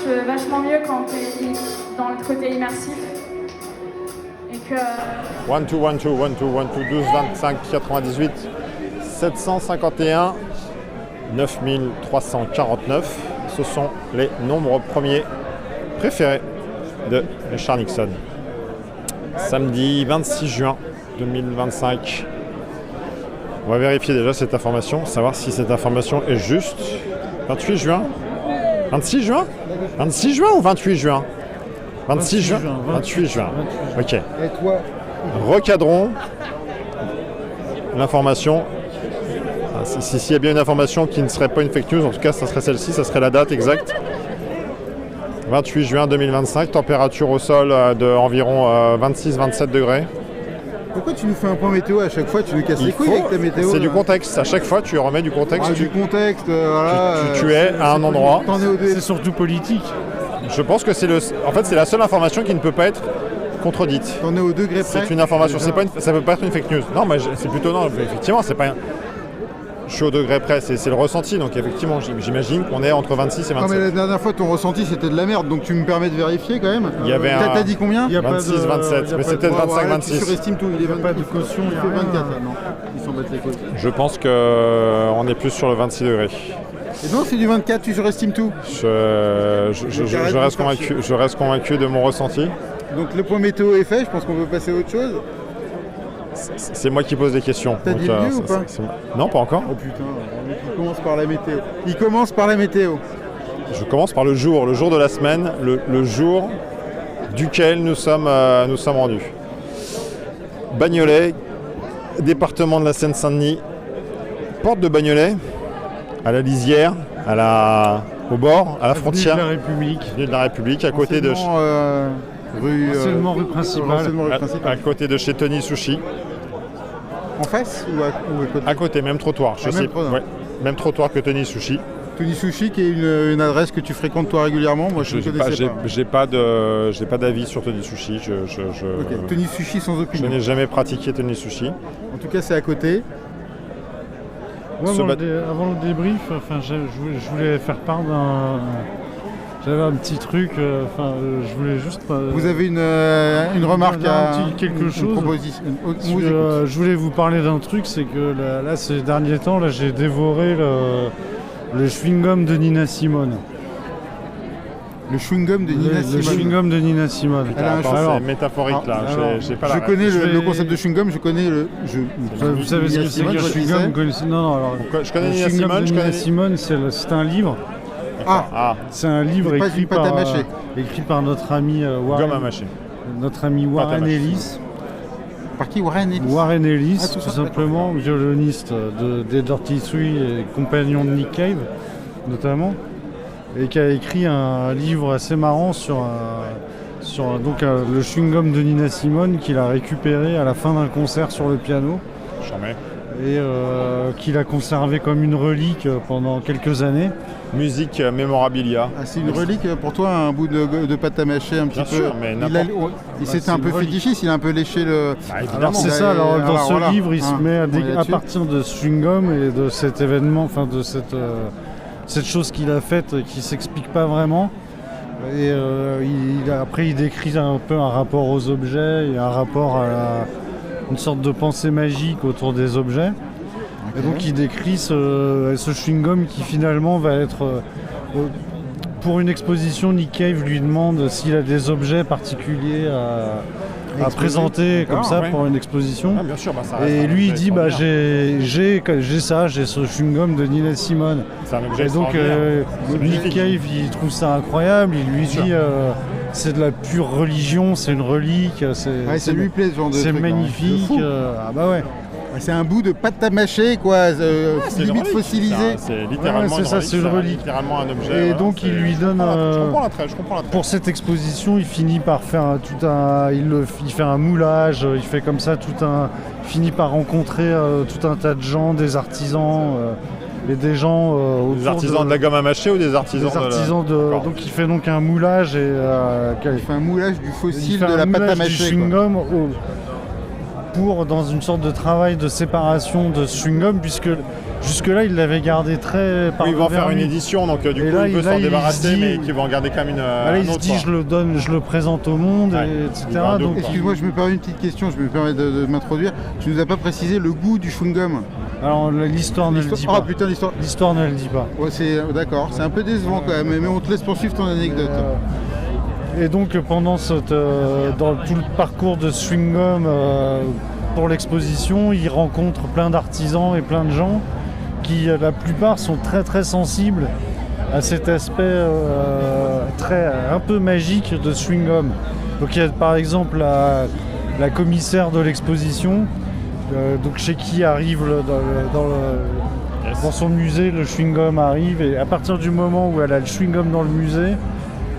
marche vachement mieux quand tu es dans le côté immersif. Et que... 1, 2, 1, 2, 1, 2, 1, 2, 12, 25, 98, 751, 9349. Ce sont les nombres premiers préférés de Richard Nixon. Samedi 26 juin 2025. On va vérifier déjà cette information, savoir si cette information est juste. 28 juin 26 juin 26 juin ou 28 juin 26 juin 28 juin. Ok. Et toi, Recadrons l'information. S'il y a bien une information qui ne serait pas une fake news, en tout cas, ça serait celle-ci, ça serait la date exacte. 28 juin 2025, température au sol de environ 26-27 degrés. pourquoi tu nous fais un point météo à chaque fois? Tu nous casses les couilles avec ta météo. C'est du contexte. À chaque fois, tu remets du contexte. Du contexte, voilà. Tu es à un endroit. C'est surtout politique. Je pense que c'est la seule information qui ne peut pas être contredite. T'en es au degré près. C'est une information. Ça peut pas être une fake news. Non, mais c'est plutôt non. Effectivement, c'est pas. Je suis au degré près, c'est le ressenti, donc effectivement j'imagine qu'on est entre 26 et 27. Non mais la dernière fois ton ressenti c'était de la merde, donc tu me permets de vérifier quand même. Il y avait T'as dit combien? 26, 27, mais c'est peut-être 25, 26. Tu surestimes tout, il est 24. Pas de caution, Il fait 24 là, non. Ils s'en battent les couilles. Je pense qu'on est plus sur le 26 degrés. Et non, c'est du 24, tu surestimes tout. Je reste convaincu de mon ressenti. Donc le point météo est fait, je pense qu'on peut passer à autre chose. C'est moi qui pose des questions. T'as dit le lieu ou pas? Non, pas encore. Oh putain, il commence par la météo. Il commence par la météo. Je commence par le jour de la semaine, le jour duquel nous sommes rendus. Bagnolet, département de la Seine-Saint-Denis, porte de Bagnolet, à la lisière, au bord, à la frontière. Avenue de la République, à côté de... Rue principale. À côté de chez Tony Sushi. En face ou à côté? À côté, même trottoir. Même trottoir que Tony Sushi. Tony Sushi qui est une adresse que tu fréquentes toi régulièrement. Moi je ne connaissais pas. J'ai pas d'avis sur Tony Sushi. Okay. Tony Sushi sans opinion. Je n'ai jamais pratiqué Tony Sushi. En tout cas c'est à côté. Ouais, avant le débrief, je voulais faire part d'un... J'avais un petit truc, je voulais juste... Vous avez une remarque quelque chose. Je voulais vous parler d'un truc, c'est que là ces derniers temps, là, j'ai dévoré le chewing-gum de Nina Simone. Le chewing-gum de Nina Simone. Le chewing-gum de Nina Simone. C'est métaphorique là. Je connais le concept de chewing-gum, je connais le... Vous savez ce que c'est que le chewing-gum? Non, alors... Je connais Nina Simone. Nina Simone, c'est un livre. C'est un livre écrit par notre ami Warren Ellis. Par qui? Warren Ellis? Warren Ellis, tout simplement, violoniste des Dirty Three et compagnon de Nick Cave, notamment, et qui a écrit un livre assez marrant sur le chewing-gum de Nina Simone qu'il a récupéré à la fin d'un concert sur le piano. Jamais. Et qu'il a conservé comme une relique pendant quelques années. Musique mémorabilia. C'est une relique pour toi, un bout de pâte à mâcher un petit peu. Sûr, mais c'était un peu fétichiste, il a un peu léché le... Alors c'est ça, dans ce livre, il se met à partir de ce chewing-gum et de cet événement, de cette chose qu'il a faite qui s'explique pas vraiment. Et après il décrit un peu un rapport aux objets et un rapport à une sorte de pensée magique autour des objets. Okay. Et donc il décrit ce chewing-gum qui finalement va être... pour une exposition, Nick Cave lui demande s'il a des objets particuliers à présenter comme ça pour une exposition. Bien sûr, et lui il dit j'ai ce chewing-gum de Nina Simone. Et donc Nick Cave il trouve ça incroyable, il lui dit c'est de la pure religion, c'est une relique, ça lui plaît ce genre de truc. C'est magnifique. C'est un bout de pâte à mâcher, quoi, limite fossilisé. C'est littéralement une relique. Littéralement un objet. Et donc il lui donne. Je comprends l'attrait. Pour cette exposition, il finit par faire il fait un moulage, il fait comme ça il finit par rencontrer tout un tas de gens, des artisans. Et des gens des artisans de la gomme à mâcher ou des artisans donc il fait donc un moulage il fait un moulage du fossile de la pâte à mâcher, chewing-gum dans une sorte de travail de séparation de ce chewing-gum, puisque jusque-là, il l'avait gardé très par Ils vont faire une édition, donc du coup, il peut s'en débarrasser, mais qu'ils vont en garder quand même là, il se dit, je le donne, je le présente au monde, etc. Donc, excuse-moi, je me permets une petite question, je me permets de m'introduire. Tu nous as pas précisé le goût du chewing-gum. Alors, l'histoire ne le dit pas. Ah putain, l'histoire. L'histoire ne le dit pas. Ouais, d'accord, c'est un peu décevant quand même, mais on te laisse poursuivre ton anecdote. Et donc, pendant dans tout le parcours de ce chewing-gum pour l'exposition, il rencontre plein d'artisans et plein de gens qui, la plupart, sont très très sensibles à cet aspect un peu magique de ce chewing-gum. Donc, il y a par exemple la commissaire de l'exposition, donc chez qui arrive dans son musée, le chewing-gum arrive, et à partir du moment où elle a le chewing-gum dans le musée,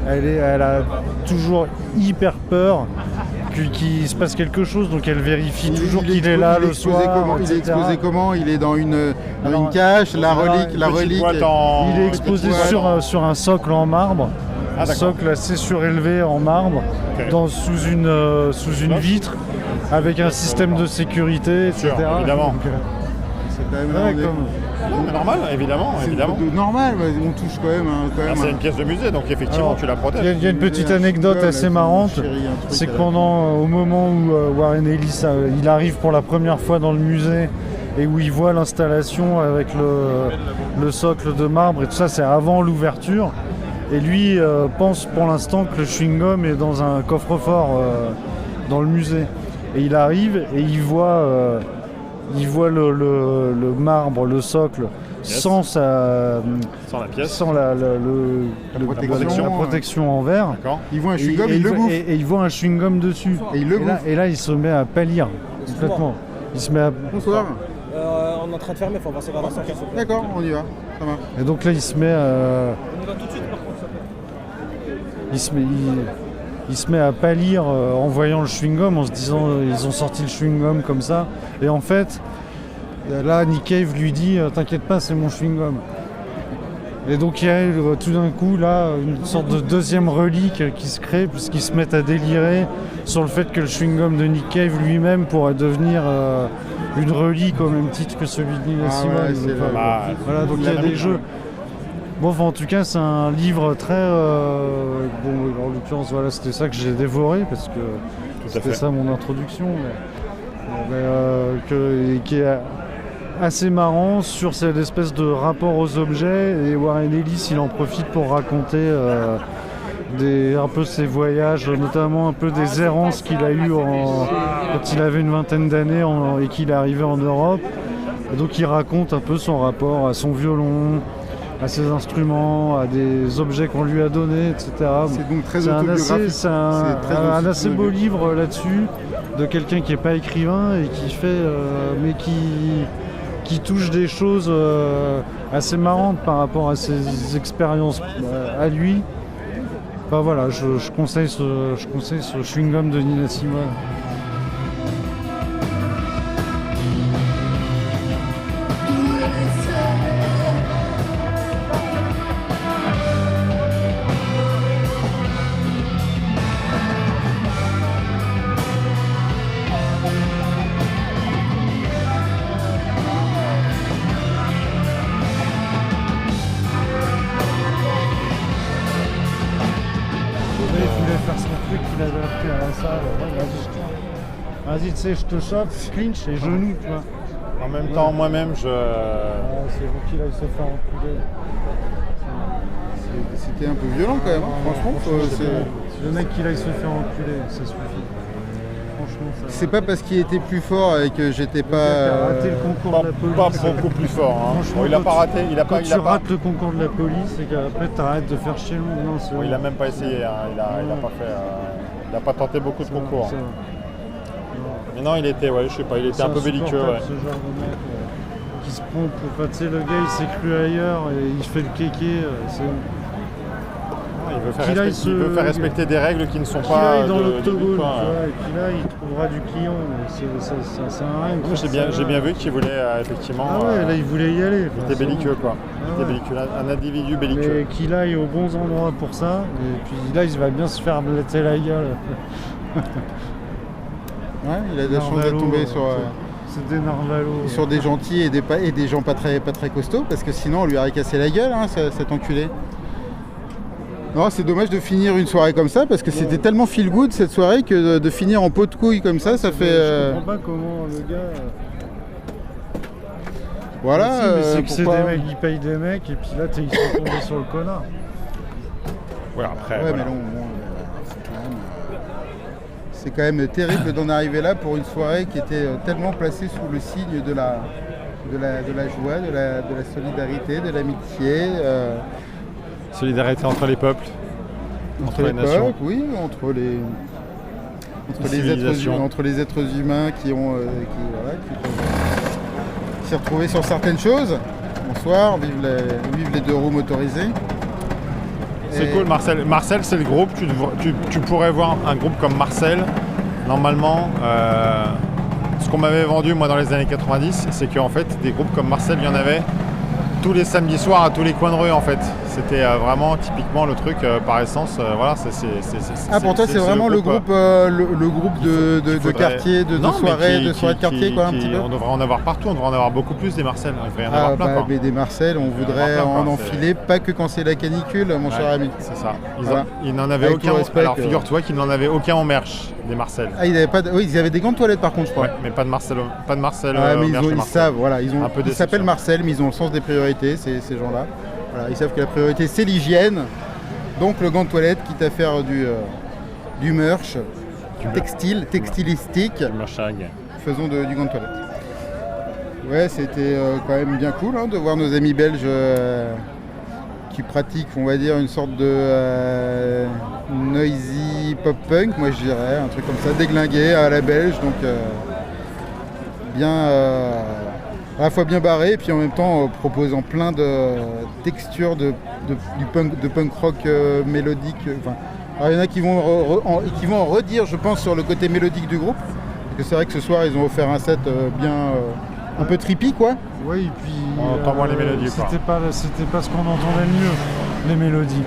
elle a toujours hyper peur qu'il se passe quelque chose, donc elle vérifie toujours qu'il est là le soir. Il est exposé comment? Il est dans une cache, la relique. Il est exposé sur un socle en marbre, un socle assez surélevé en marbre, sous une vitre, avec un système de sécurité, etc. Évidemment. Donc, c'est quand même non, mais normal, évidemment. Normal, on touche quand même. C'est une pièce de musée, donc effectivement, tu la protèges. Il y a une petite anecdote assez marrante, c'est que au moment où Warren Ellis il arrive pour la première fois dans le musée et où il voit l'installation avec le socle de marbre et tout ça, c'est avant l'ouverture. Et lui pense pour l'instant que le chewing-gum est dans un coffre-fort dans le musée. Et il arrive et il voit le marbre, le socle, sans la pièce, sans la protection en verre. Il voit un chewing-gum, il le bouffe. Et il voit un chewing-gum dessus. Et là, il se met à pâlir complètement. Il se met à... Bonsoir. On est en train de fermer, il faut avancer vers la sortie. D'accord, on y va. Ça marche. Et donc là, il se met à... On y va tout de suite, par contre. Il se met à pâlir en voyant le chewing-gum, en se disant ils ont sorti le chewing-gum comme ça. Et en fait, là, Nick Cave lui dit t'inquiète pas, c'est mon chewing-gum. Et donc il y a tout d'un coup là une sorte de deuxième relique qui se crée, puisqu'ils se mettent à délirer sur le fait que le chewing-gum de Nick Cave lui-même pourrait devenir une relique au même titre que celui de Nina Simone. Voilà, donc il y a des jeux. Bon, en tout cas, c'est un livre très... en l'occurrence, voilà, c'était ça que j'ai dévoré, parce que c'était ça mon introduction. Qui est assez marrant sur cette espèce de rapport aux objets. Et Warren Ellis, il en profite pour raconter un peu ses voyages, notamment un peu des errances qu'il a eues quand il avait une vingtaine d'années et qu'il est arrivé en Europe. Et donc, il raconte un peu son rapport à son violon, à ses instruments, à des objets qu'on lui a donnés, etc. C'est donc très autobiographique. C'est un assez beau livre là-dessus, de quelqu'un qui n'est pas écrivain et qui fait, mais qui touche des choses assez marrantes par rapport à ses expériences à lui. Enfin voilà, je conseille ce chewing-gum de Nina Simone. Vas-y, tu sais, je te chope, clinch et genoux, tu vois. En même temps, moi-même, c'est vous qui l'avez se faire enculer. C'était un peu violent quand même, franchement. Le mec qui aille se faire enculer, ça suffit. Franchement, ça... C'est pas parce qu'il était plus fort et que j'étais pas... Il a raté le concours de la police. Pas beaucoup plus fort. Hein. Il a pas raté. Quand tu rates le concours de la police et qu'après t'arrêtes de faire chier le monde. Non, il a même pas essayé. Hein. Il a pas fait. Il a pas tenté beaucoup de concours. Mais non, il était, je sais pas, il était un peu belliqueux. Ce genre de mec qui se pompe. Tu sais, le gars il s'est cru ailleurs et il fait le kéké. Il veut faire respecter des règles qui ne sont pas. Qu'il aille dans l'octogone, et puis là il trouvera du client. Ça sert à rien. J'ai bien vu qu'il voulait effectivement. Ah ouais, là il voulait y aller. Il était belliqueux quoi. Il était belliqueux, un individu belliqueux. Mais qu'il aille aux bons endroits pour ça. Et puis là il va bien se faire blêter la gueule. Ouais, il a de la chance d'être tombé c'est des narvalos. sur des gentils et des gens pas très costauds, parce que sinon on lui aurait cassé la gueule, hein, cet enculé. Non, c'est dommage de finir une soirée comme ça, parce que c'était tellement feel good cette soirée que de finir en pot de couille comme ça fait... Je comprends pas comment le gars... Voilà. Mais c'est que c'est des mecs qui payent des mecs, et puis là ils sont tombés sur le connard. Ouais, après. Ouais, voilà. mais non, c'est quand même terrible d'en arriver là pour une soirée qui était tellement placée sous le signe de la joie, de la solidarité, de l'amitié. Solidarité entre les peuples, Entre les les nations. peuples, oui, entre les êtres humains qui s'est retrouvés sur certaines choses. Bonsoir, vive les 2 roues motorisés. C'est cool, Marcel. Marcel, c'est le groupe. Tu pourrais voir un groupe comme Marcel. Normalement, ce qu'on m'avait vendu moi dans les années 90, c'est qu'en fait, des groupes comme Marcel, il y en avait tous les samedis soirs à tous les coins de rue en fait. C'était vraiment typiquement le truc par essence. Voilà, pour toi c'est vraiment le groupe de quartier, de soirée de quartier quoi un petit peu. On devrait en avoir partout, on devrait en avoir beaucoup plus des Marcel. Il devrait y en avoir plein. Mais des Marcel, on voudrait en enfiler, pas que quand c'est la canicule, mon cher ami. C'est ça. Voilà. Ils n'en avaient Avec aucun. tout respect Alors figure-toi qu'ils n'en avaient aucun en merch des Marcel. Ah, ils avaient des gants de toilette par contre, je crois. Ouais, mais pas de Marcel. Mais ils savent, voilà, ils s'appellent Marcel, mais ils ont le sens des priorités, ces gens-là. Voilà, ils savent que la priorité c'est l'hygiène, donc le gant de toilette, quitte à faire du merch, textilistique, Du merchag. faisons du gant de toilette. Ouais, c'était quand même bien cool de voir nos amis belges qui pratiquent, on va dire, une sorte de noisy pop-punk, moi je dirais, un truc comme ça, déglingué à la belge, donc bien... à la fois bien barré et puis en même temps proposant plein de textures de punk rock mélodique. Alors, il y en a qui vont en redire, je pense, sur le côté mélodique du groupe. Parce que c'est vrai que ce soir, ils ont offert un set bien un peu trippy, quoi. Oui, et puis On entend moins les mélodies, quoi. C'était pas ce qu'on entendait le mieux, les mélodies.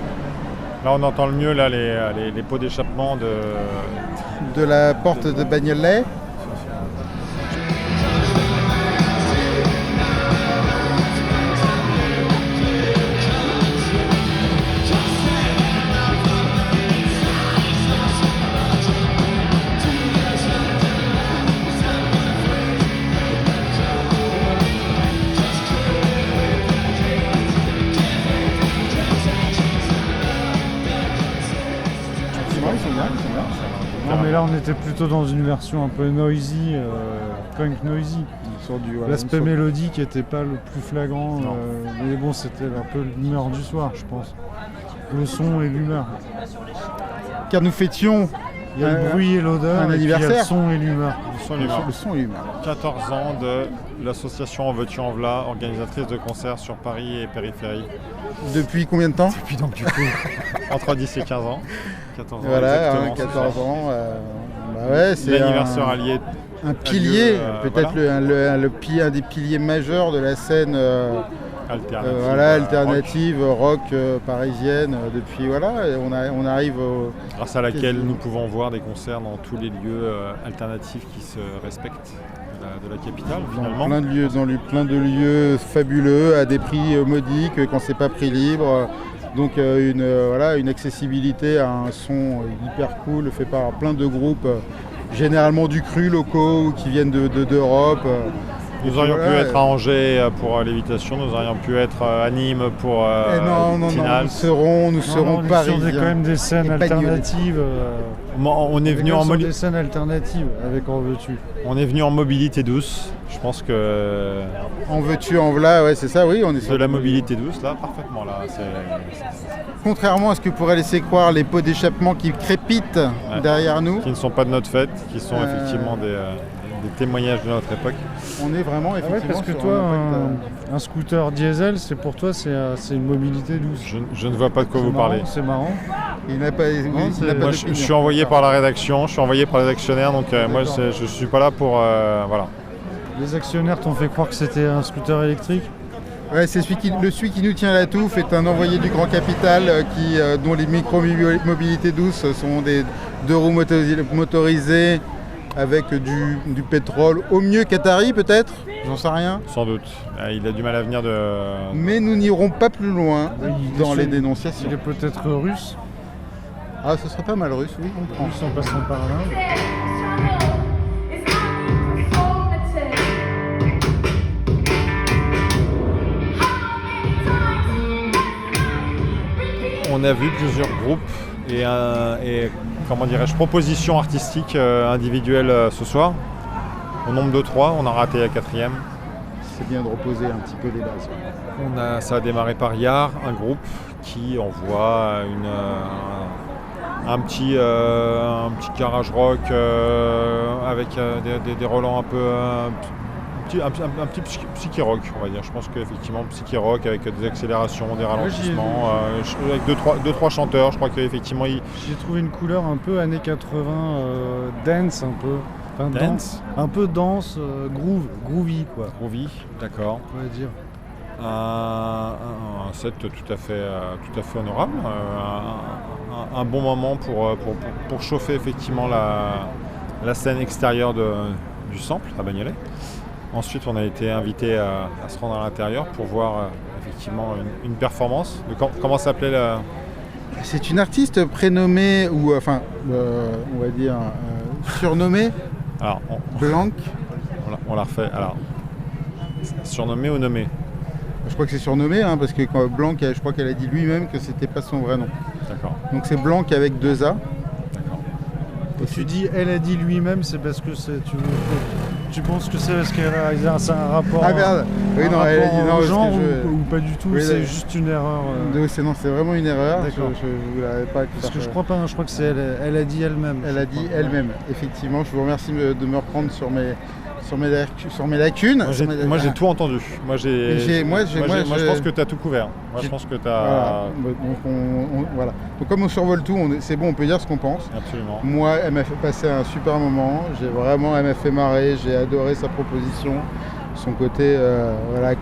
Là, on entend le mieux là, les pots d'échappement de la porte de Bagnolet. Non mais là on était plutôt dans une version un peu noisy, punk noisy. L'aspect mélodique n'était pas le plus flagrant, mais bon c'était un peu l'humeur du soir je pense. Le son et l'humeur. Car nous fêtions il y a le bruit et l'odeur, un et anniversaire. puis il y a le son et l'humeur. Le son et l'humeur. 14 ans de l'association En Veux-tu En V'là, organisatrice de concerts sur Paris et périphérie. Depuis combien de temps? Depuis donc du coup entre 10 et 15 ans. 14 ans voilà, exactement. 14 ans. Ouais, c'est l'anniversaire allié. Un pilier, peut-être voilà. un des piliers majeurs de la scène alternative, alternative rock, parisienne. Depuis on arrive grâce à laquelle nous pouvons voir des concerts dans tous les lieux alternatifs qui se respectent de la capitale finalement. Plein de lieux fabuleux à des prix modiques quand c'est pas prix libre. Donc une accessibilité à un son hyper cool fait par plein de groupes. Généralement du cru locaux qui viennent d'Europe. Nous aurions pu être à Angers pour Lévitation, nous aurions pu être à Nîmes pour Tinal. Nous serons parisiens. On est quand même des scènes alternatives. On est venu des scènes alternatives avec En Veux-tu. On est venu en mobilité douce. Je pense que En Veux-tu En V'là, ouais c'est ça, oui. On est de la mobilité douce là, parfaitement là. Contrairement à ce que pourraient laisser croire les pots d'échappement qui crépitent derrière nous. Qui ne sont pas de notre fête, qui sont effectivement des témoignages de notre époque. On est vraiment effectivement parce que sur toi, un scooter diesel, pour toi, c'est une mobilité douce. Je ne vois pas de quoi vous parlez. C'est marrant. Il n'a pas. Moi, je suis envoyé par la rédaction, je suis envoyé par les actionnaires, donc moi, je suis pas là pour voilà. Les actionnaires t'ont fait croire que c'était un scooter électrique? Ouais, c'est celui qui nous tient la touffe est un envoyé du grand capital dont les micro-mobilités douces sont des 2 roues motorisées avec du pétrole, au mieux qatari peut-être, j'en sais rien. Sans doute. Il a du mal à venir de... Mais nous n'irons pas plus loin dans les dénonciations. Il est peut-être russe. Ah, ce serait pas mal russe, oui, on prend. Russe en passant par là. On a vu plusieurs groupes et comment dirais-je, propositions artistiques individuelles ce soir. Au nombre de 3, on a raté la 4e. C'est bien de reposer un petit peu les bases. Ça a démarré par Yar, un groupe qui envoie un petit garage rock avec des relents un peu... un petit psyché rock, on va dire. Je pense qu'effectivement, psyché rock avec des accélérations, des ralentissements, avec 2-3 chanteurs. Je crois qu'effectivement, j'ai trouvé une couleur un peu années 80, dance un peu. Enfin, dance, un peu danse, groovy quoi. Groovy, d'accord. On va dire. Un set tout à fait honorable. Un bon moment pour chauffer effectivement la scène extérieure du sample à Bagnolet. Ensuite, on a été invité à se rendre à l'intérieur pour voir effectivement une performance. Comment s'appelait la... C'est une artiste prénommée, ou enfin, on va dire surnommée. Alors, Blanc. On l'a refait. Alors, surnommée ou nommée? Je crois que c'est surnommé, hein, parce que quand Blanc, je crois qu'elle a dit lui-même que c'était pas son vrai nom. D'accord. Donc c'est Blanc avec 2 A. D'accord. Et tu dis, elle a dit lui-même, c'est parce que tu penses que c'est parce qu'elle a un rapport, ah merde. Oui, non, elle a dit non, au genre ou pas du tout, oui, c'est juste une erreur. C'est vraiment une erreur. D'accord. Je l'avais pas. Parce que je crois pas, je crois que c'est elle a dit elle-même. Elle a dit elle-même. Effectivement, je vous remercie de me reprendre sur mes lacunes. Moi j'ai tout entendu. Moi je pense que tu as tout couvert. Moi je pense que tu as... Voilà. Donc comme on survole tout, c'est bon, on peut dire ce qu'on pense. Absolument. Moi, elle m'a fait passer un super moment. Elle m'a fait marrer. J'ai adoré sa proposition. Son côté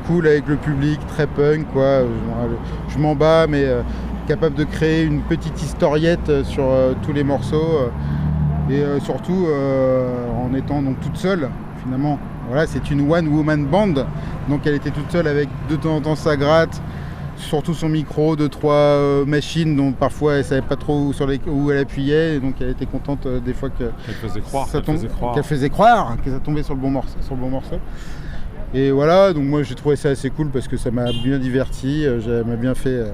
cool avec le public, très punk quoi. Je m'en bats, mais capable de créer une petite historiette sur tous les morceaux. Et surtout en étant donc toute seule. Finalement, voilà, c'est une one-woman band, donc elle était toute seule avec de temps en temps sa gratte, surtout son micro, 2-3 machines dont parfois elle savait pas trop où elle appuyait, et donc elle était contente des fois qu'elle faisait croire que ça tombait sur le bon morceau. Et voilà, donc moi j'ai trouvé ça assez cool parce que ça m'a bien diverti, ça m'a bien fait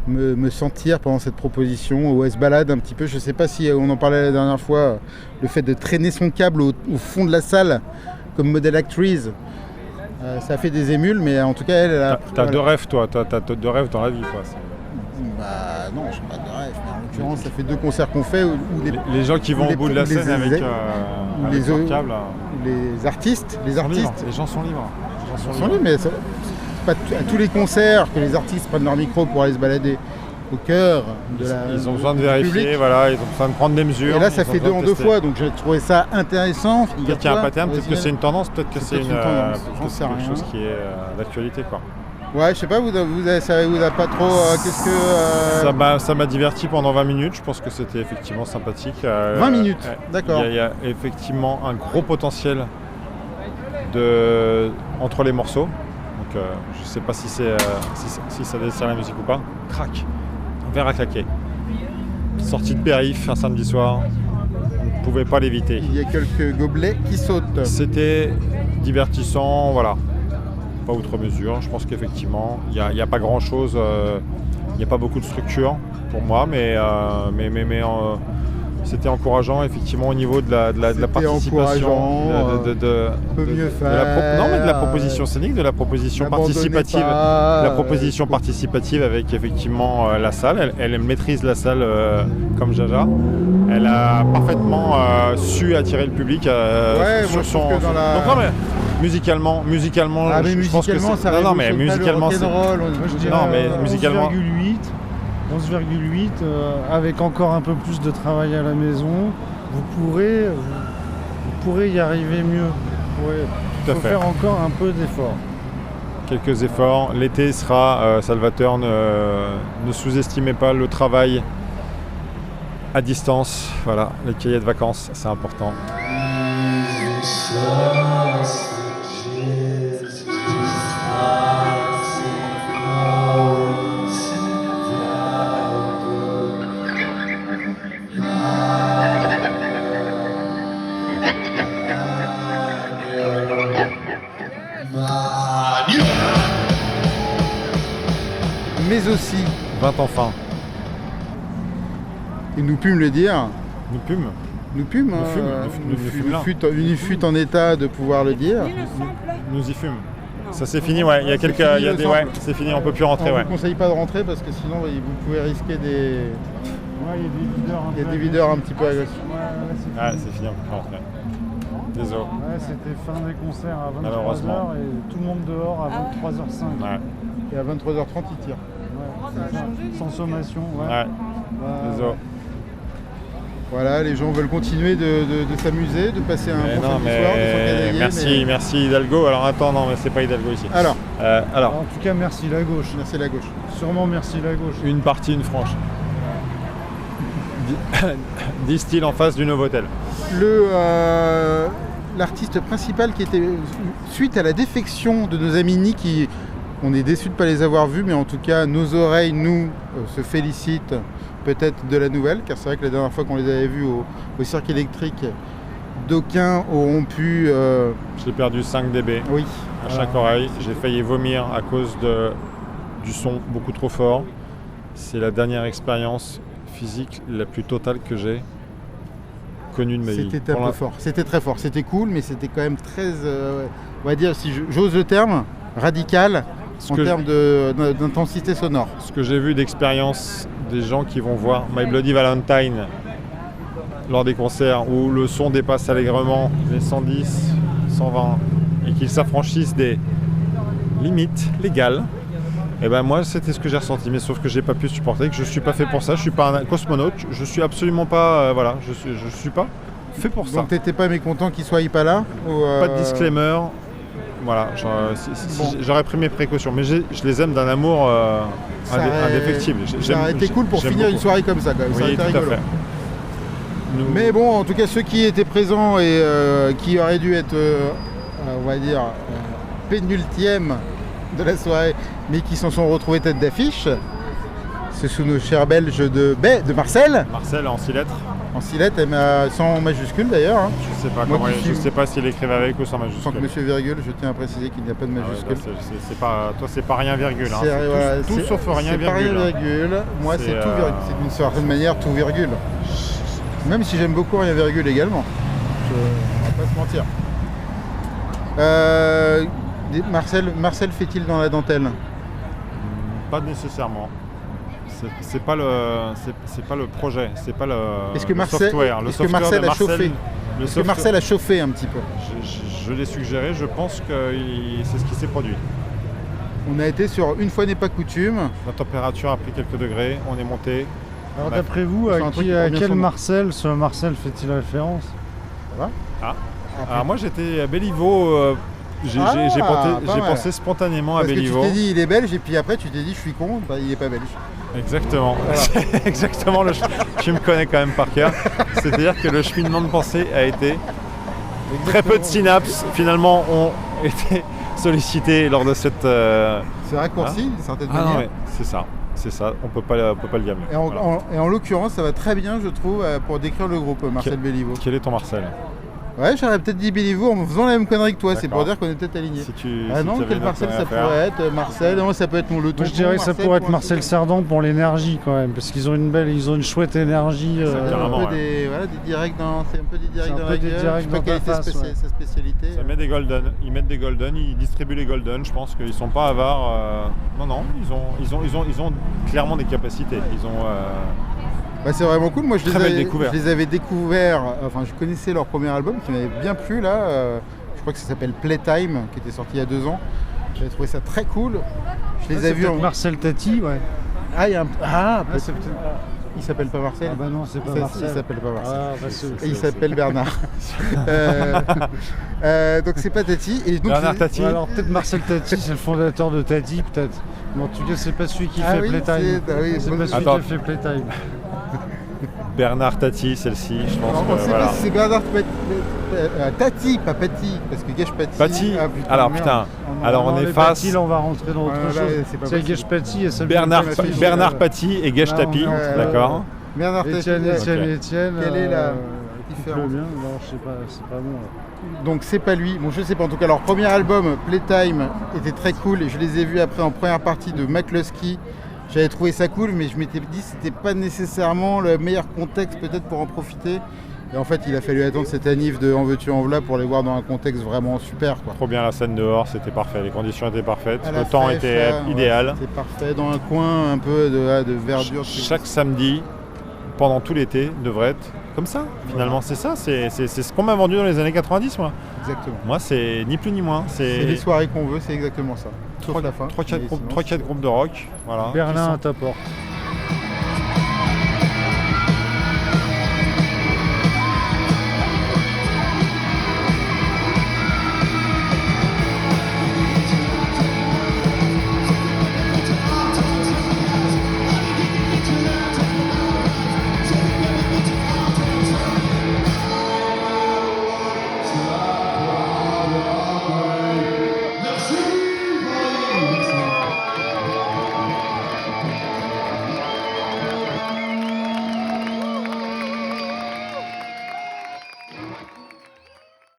me sentir pendant cette proposition, où elle se balade un petit peu. Je sais pas si on en parlait la dernière fois, le fait de traîner son câble au fond de la salle comme modèle actrice, ça fait des émules, mais en tout cas elle a... T'as 2 rêves toi, t'as 2 rêves dans la vie quoi. Bah non, je n'ai pas de rêve, mais en l'occurrence ça fait 2 concerts qu'on fait où les gens qui vont au bout de la scène avec leur câble. Les artistes. Les gens sont libres. Ils sont libres, mais c'est pas à tous les concerts que les artistes prennent leur micro pour aller se balader au cœur de la... Ils ont besoin de vérifier, voilà, ils ont besoin de prendre des mesures. Et là ça fait 2 en 2 fois, donc j'ai trouvé ça intéressant. Peut-être qu'il y a un pattern, peut-être que c'est une tendance, peut-être que c'est quelque chose qui est d'actualité quoi. Ouais, je sais pas, ça vous a pas trop... qu'est-ce que... Ça m'a diverti pendant 20 minutes, je pense que c'était effectivement sympathique. 20 minutes, d'accord. Il y a effectivement un gros potentiel entre les morceaux. Donc je sais pas si ça dessert la musique ou pas. Crac, un verre à claquer. Sortie de périph' un samedi soir, on ne pouvait pas l'éviter. Il y a quelques gobelets qui sautent. C'était divertissant, voilà. Pas outre mesure. Je pense qu'effectivement, il n'y a pas grand-chose, il n'y a pas beaucoup de structure pour moi, mais c'était encourageant effectivement au niveau de la participation, de la proposition scénique, de la proposition participative, avec effectivement la salle. Elle maîtrise la salle comme Jaja. Elle a parfaitement su attirer le public sur son. Musicalement, je pense que c'est... Non, mais musicalement, c'est... Non, mais musicalement... 11,8 avec encore un peu plus de travail à la maison, vous pourrez y arriver mieux. Il faut faire encore un peu d'efforts. Quelques efforts. L'été sera salvateur. Ne sous-estimez pas le travail à distance. Voilà, les cahiers de vacances, c'est important. Mais aussi, 20 enfants. et nous pûmes le dire, Nous pûmes. nous pûmes, une fut en état de pouvoir le dire. Nous y fûmes. Ça c'est fini, ouais. Il y a quelques. Il y a des, ouais, c'est fini, on peut plus rentrer, On ouais. ne vous conseille pas de rentrer parce que sinon vous pouvez risquer des. Ouais, il y a des videurs un petit peu agressifs. Ouais, c'est fini, on peut plus rentrer. Désolé. Ouais, c'était fin des concerts à 23h Malheureusement. et tout le monde dehors à 23h05. Ouais. Et à 23h30, ils tirent. Ouais, c'est ça. Sans sommation, ouais. Ouais. Désolé. Voilà, les gens veulent continuer de s'amuser, de passer un bon samedi soir, de s'encadailler. Merci, merci Hidalgo. Alors attends, non, mais c'est pas Hidalgo ici. Alors, En tout cas, merci la gauche. merci la gauche. Sûrement merci la gauche. Une partie, une franche. Disent-ils en face du Novotel. L'artiste principal qui était, suite à la défection de nos amis Nick, on est déçus de ne pas les avoir vus, mais en tout cas, nos oreilles, se félicitent peut-être de la nouvelle, car c'est vrai que la dernière fois qu'on les avait vus au cirque électrique, d'aucuns auront pu... J'ai perdu 5 dB oui. à chaque oreille. J'ai failli vomir à cause du son beaucoup trop fort. C'est la dernière expérience physique la plus totale que j'ai connue de ma vie. C'était un peu fort. C'était très fort. C'était cool, mais c'était quand même très, on va dire, si j'ose le terme, radical en termes d'intensité sonore. Ce que j'ai vu d'expérience des gens qui vont voir My Bloody Valentine lors des concerts où le son dépasse allègrement les 110, 120 et qu'ils s'affranchissent des limites légales, et ben moi c'était ce que j'ai ressenti, mais sauf que j'ai pas pu supporter, que je suis pas fait pour ça, je suis pas un cosmonaute, je suis absolument pas, je suis pas fait pour ça. Donc t'étais pas mécontent qu'ils soient pas là Pas de disclaimer, voilà, j'aurais pris mes précautions, mais je les aime d'un amour indéfectible. Ça aurait été cool pour finir une soirée comme ça quand même, ça aurait été rigolo. Fait. Mais bon, en tout cas ceux qui étaient présents et qui auraient dû être, on va dire, pénultième de la soirée, mais qui s'en sont retrouvés tête d'affiche, ce sont nos chers Belges de Marcel. Marcel en 6 lettres. En 6 lettres, sans majuscule d'ailleurs. Hein. Je sais pas s'il écrivait avec ou sans majuscule. Sans que monsieur virgule, je tiens à préciser qu'il n'y a pas de majuscule. Toi c'est pas rien virgule. Hein. Tout sauf rien virgule. C'est pas rien virgule. Moi c'est tout virgule. C'est d'une certaine manière tout virgule. Même si j'aime beaucoup rien virgule également. On va pas se mentir. Marcel fait-il dans la dentelle? Pas nécessairement. C'est pas le projet, c'est pas le software. Est-ce que Marcel a chauffé? Est-ce que Marcel a chauffé un petit peu? Je l'ai suggéré, je pense que c'est ce qui s'est produit. On a été sur une fois n'est pas coutume. La température a pris quelques degrés, on est monté. Alors d'après vous, à quel Marcel ce Marcel fait-il référence? Alors moi j'étais à Béliveau. J'ai pensé spontanément à Béliveau. Parce que tu t'es dit il est belge et puis après tu t'es dit je suis con, il est pas belge. Exactement. Voilà. Exactement. Tu me connais quand même par cœur. C'est-à-dire que le cheminement de pensée a été... Très peu de synapses finalement ont été sollicitées lors de cette... C'est raccourci d'une certaine manière. Non, mais c'est ça. On peut pas le dire mieux. Et en l'occurrence ça va très bien je trouve pour décrire le groupe Marcel Béliveau. Quel est ton Marcel? Ouais, j'aurais peut-être dit Béliveau en faisant la même connerie que toi, c'est pour dire qu'on est peut-être alignés. Quel Marcel ça pourrait être? Marcel, non, ça peut être mon loto. Je dirais que ça pourrait être Marcel Cerdan pour l'énergie quand même, parce qu'ils ont une chouette énergie. C'est un peu des directs dans la gueule. Je sais pas quelle était sa spécialité. Ça met des golden, ils distribuent les golden, je pense qu'ils sont pas avares. Non, ils ont clairement des capacités. C'est vraiment cool, moi je les avais découverts, je connaissais leur premier album qui m'avait bien plu là, je crois que ça s'appelle Playtime, qui était sorti il y a 2 ans. J'avais trouvé ça très cool. Je les ai vus Marcel Tati, ouais. Il s'appelle pas Marcel. Ah bah non, c'est pas Marcel. Il s'appelle pas Marcel. Il s'appelle Bernard. Donc c'est pas Tati. Et donc, Bernard Tati. Alors peut-être Marcel Tati, c'est le fondateur de Tati peut-être. Mais en tout cas c'est pas celui qui fait Playtime. C'est pas celui qui a fait Playtime. Bernard Tati, celle-ci, je pense. Alors, on que, sait voilà. pas si c'est Bernard Tati, pas Patti, parce que Gage Patti. Patti. Alors merde. putain. Alors on est les face. Patti, là, on va rentrer dans autre Ouais, là, chose. c'est pas C'est possible. Gage Patti et ça Bernard Patti et Gage Là, Tapi, on est- d'accord. Bernard Tati. Étienne. Quelle est la différence différence? Non, je sais pas, c'est pas bon. Là. Donc c'est pas lui, bon je sais pas, en tout cas leur premier album Playtime était très cool et je les ai vus après en première partie de McCluskey. J'avais trouvé ça cool mais je m'étais dit que c'était pas nécessairement le meilleur contexte peut-être pour en profiter. Et en fait il a fallu attendre cette annif de En veux-tu en voilà pour les voir dans un contexte vraiment super quoi. Trop bien la scène dehors, c'était parfait, les conditions étaient parfaites, À la le temps fraîche, était là, idéal. ouais, c'est parfait, dans un coin un peu de verdure. Chaque samedi, pendant tout l'été, devrait être comme ça. Finalement, c'est ça, c'est ce qu'on m'a vendu dans les années 90, moi. Exactement. Moi, c'est ni plus ni moins. C'est les soirées qu'on veut, c'est exactement ça. Sauf la fin. 3-4 groupes de rock. Voilà, Berlin qui à ta porte.